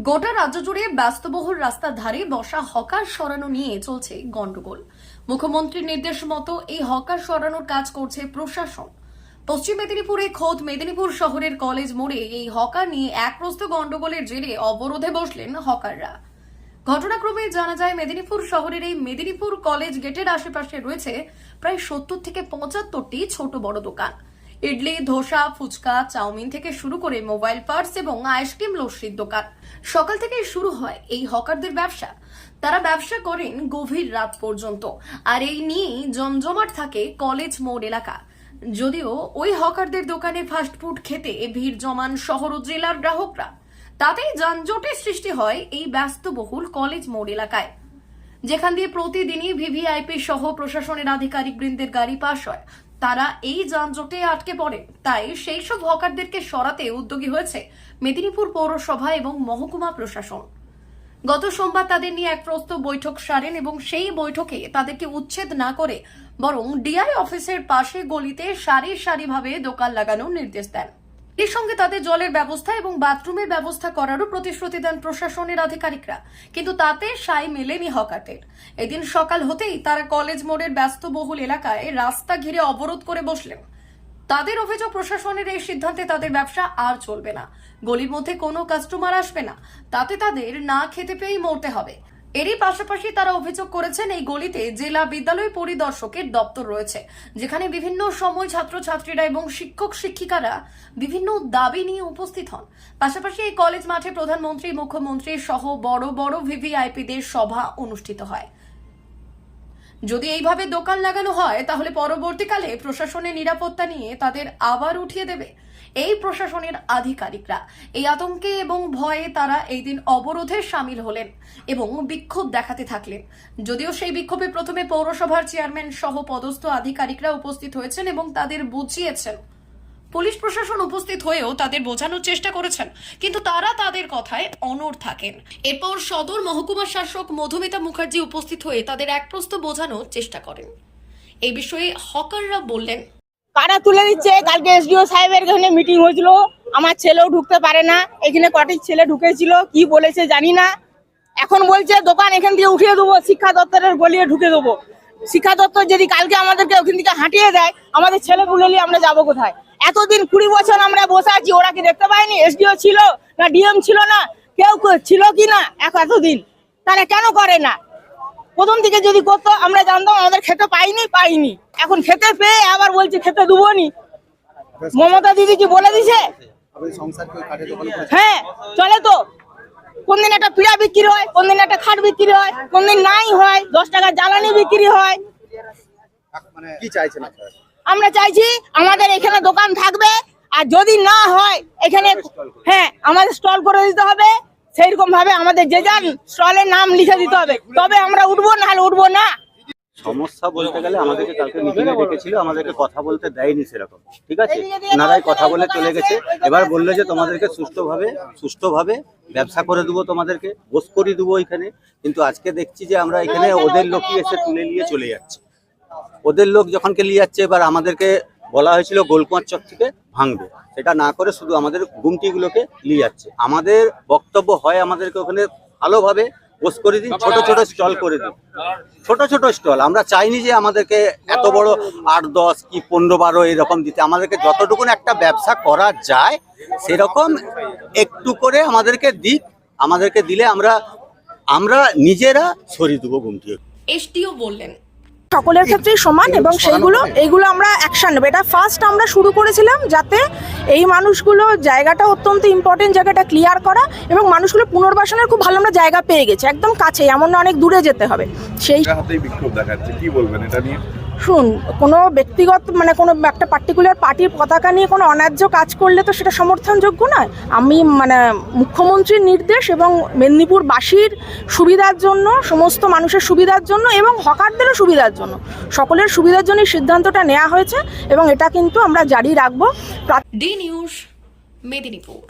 গোটা রাজ্য জুড়ে ব্যস্তবহুল রাস্তার ধারে বসা হকার সরানো নিয়ে চলছে গন্ডগোল। মুখ্যমন্ত্রীর নির্দেশ মতো এই হকার সরানোর কাজ করছে প্রশাসন। পশ্চিম মেদিনীপুরে খোদ মেদিনীপুর শহরের কলেজ মোড়ে এই হকার নিয়ে একপ্রস্থ গন্ডগোলের জেরে অবরোধে বসলেন হকাররা। ঘটনাক্রমে জানা যায়, মেদিনীপুর শহরের এই মেদিনীপুর কলেজ গেটের আশেপাশে রয়েছে প্রায় 70 থেকে 75টি ছোট বড় দোকান। ইডলি, ধোসা, ফুচকা, চাউমিন থেকে শুরু করে মোবাইল পার্টস এবং আইসক্রিম লস্যির দোকান। সকাল থেকেই শুরু হয় এই হকারদের ব্যবসা। তারা ব্যবসা করেন গভীর রাত পর্যন্ত, আর এই নিয়েই জমজমাট থাকে কলেজ মোড় এলাকা। যদিও ওই হকারদের দোকানে ফাস্টফুড খেতে ভিড় জমান শহর ও জেলার গ্রাহকরা, তাতেই যানজটের সৃষ্টি হয় এই ব্যস্তবহুল কলেজ মোড় এলাকায়, যেখান দিয়ে প্রতিদিনই ভিভিআইপি সহ প্রশাসনের আধিকারিক বৃন্দের গাড়ি পাস হয়। তারা এই যানজটে আটকে পড়ে, তাই সেই সব হকারদেরকে সরাতে উদ্যোগী হয়েছে মেদিনীপুর পৌরসভা এবং মহকুমা প্রশাসন। গত সোমবার তাদের নিয়ে এক প্রস্তুত বৈঠক সারেন এবং সেই বৈঠকে তাদেরকে উচ্ছেদ না করে বরং ডিআই অফিসের পাশে গলিতে সারি সারিভাবে দোকান লাগানোর নির্দেশ দেন। এর সঙ্গে তাদের জলের ব্যবস্থা এবং বাথরুমের ব্যবস্থা করারও প্রতিশ্রুতি দেন প্রশাসনের আধিকারিকরা, কিন্তু তাতে সায় মেলেনি হকারদের। এদিন সকাল হতেই তারা কলেজ মোড়ের ব্যস্তবহুল এলাকায় রাস্তা ঘিরে অবরোধ করে বসলেন। তাদের অভিযোগ, প্রশাসনের এই সিদ্ধান্তে তাদের ব্যবসা আর চলবে না, গলির মধ্যে কোনো কাস্টমার আসবে না, তাতে তাদের না খেতে পেয়েই মরতে হবে। এরই পাশাপাশি তারা অভিযোগ করেছেন, এই গলিতে জেলা বিদ্যালয় পরিদর্শকের দপ্তর রয়েছে, যেখানে বিভিন্ন সময় ছাত্রছাত্রীরা এবং শিক্ষক শিক্ষিকারা বিভিন্ন দাবি নিয়ে উপস্থিত হন। পাশাপাশি এই কলেজ মাঠে প্রধানমন্ত্রী, মুখ্যমন্ত্রী সহ বড় বড় ভিভিআইপিদের সভা অনুষ্ঠিত হয়। যদি এইভাবে দোকান লাগানো হয়, তাহলে পরবর্তীকালে প্রশাসনের নিরাপত্তা নিয়ে তাদের আবার উঠিয়ে দেবে এই প্রশাসনের আধিকারিকরা। এই আতঙ্কে এবং ভয়ে তারা এই দিন অবরোধে সামিল হলেন এবং বিক্ষোভ দেখাতে থাকলেন। যদিও সেই বিক্ষোভে প্রথমে পৌরসভার চেয়ারম্যান সহ পদস্থ আধিকারিকরা উপস্থিত হয়েছেন এবং তাদের বুঝিয়েছেন। পুলিশ প্রশাসন উপস্থিত হয়েও তাদের বোঝানোর চেষ্টা করেছেন, কিন্তু তারা তাদের কথায় অনড় থাকেন। এরপর সদর মহকুমা শাসক মধুমিতা মুখার্জি উপস্থিত হয়ে তাদের একপ্রস্থ বোঝানোর চেষ্টা করেন। এই বিষয়ে হকাররা বললেন, কারা তুলে দিচ্ছে। কালকে এসডিও সাহেবের এখানে মিটিং হয়েছিল, আমার ছেলেও ঢুকতে পারে না। এখানে কটি ছেলে ঢুকেছিল, কি বলেছে জানি না। এখন বলছে দোকান এখান থেকে উঠিয়ে দেবো, শিক্ষা দপ্তরের গলিয়ে ঢুকে দেবো। শিক্ষা দপ্তর যদি কালকে আমাদেরকে ওখান থেকে হাঁটিয়ে দেয়, আমাদের ছেলেগুলো নিয়ে আমরা যাবো কোথায়? এতদিন 20 বছর আমরা বসে আছি, ওরা কি দেখতে পাইনি? এসডিও ছিল না, ডিএম ছিল না, কেউ ছিল কি না এতদিন? তারা কেন করে না? প্রথম থেকে যদি করতো আমরা জানতাম। আমাদের খেতে পাইনি, এখন খেতে পেয়ে আবার বলছে খেতে দেবো নি। মমতা দিদি কি বলে দিছে? হ্যাঁ, চলে তো। কোনদিন একটা পিড়া বিক্রি হয়, কোনদিন একটা খাট বিক্রি হয়, কোনদিন নাই হয়, 10 টাকা জ্বালানি বিক্রি হয়। কি চাইছেন আপনারা? আমরা চাইছি আমাদের এখানে দোকান থাকবে, আর যদি না হয় এখানে হ্যাঁ আমাদের স্টল করে দিতে হবে। সেইরকম ভাবে আমাদের যে যান স্টলের নাম লিখে দিতে হবে, তবে আমরা উঠবো, না হলে উঠবো না। সমস্যা বলতে গেলে আমাদেরকে কালকে মিটিংয়ে ডেকেছিল, আমাদেরকে কথা বলতে দেয়নি সেরকম, ঠিক আছে? ওনারাই কথা বলে চলে গেছে। এবার বললো যে তোমাদেরকে সুষ্ঠুভাবে ব্যবসা করে দেবো, তোমাদেরকে বস করে দেবো এখানে। কিন্তু আজকে দেখছি যে আমরা এখানে ওদের লোকই এসে তুলে নিয়ে চলে যাচ্ছে। ওদের লোক যখনকে নিয়ে যাচ্ছে, এবার আমাদেরকে বলা হয়েছিল গোলকুমার চক থেকে ভাঙবে, সেটা না করে শুধু আমাদের গুমটিগুলোকে নিয়ে যাচ্ছে। আমাদের বক্তব্য হয় আমাদেরকে ওখানে ভালোভাবে বস করে দিন, ছোট ছোট স্টল করে দিন, ছোট ছোট স্টল। আমরা চাইনি যে আমাদেরকে এত বড় 8, 10 কি 15, 12 এরকম দিতে। আমাদেরকে যতটুকু একটা ব্যবসা করা যায় সেরকম একটু করে আমাদেরকে দিক। আমাদেরকে দিলে আমরা নিজেরা সরিয়ে দেবো গুমটি। এসডিও বললেন, সকলের ক্ষেত্রেই সমান এবং এইগুলো আমরা অ্যাকশন নেব। এটা ফার্স্ট আমরা শুরু করেছিলাম যাতে এই মানুষগুলো জায়গাটা অত্যন্ত ইম্পর্টেন্ট, জায়গাটা ক্লিয়ার করা, এবং মানুষগুলো পুনর্বাসনের খুব ভালো আমরা জায়গা পেয়ে গেছি, একদম কাছে, এমন না অনেক দূরে যেতে হবে। সেই বিক্ষোভ দেখাচ্ছে, কি বলবেন এটা নিয়ে? শুন, কোনো ব্যক্তিগত কোনো একটা পার্টিকুলার পার্টির পতাকা নিয়ে কোনো অন্যায্য কাজ করলে তো সেটা সমর্থনযোগ্য নয়। আমি মুখ্যমন্ত্রীর নির্দেশ এবং মেদিনীপুরবাসীর সুবিধার জন্য, সমস্ত মানুষের সুবিধার জন্য এবং হকারদেরও সুবিধার জন্য, সকলের সুবিধার জন্য সিদ্ধান্তটা নেওয়া হয়েছে এবং এটা কিন্তু আমরা জারি রাখবো। D news, Medinipur.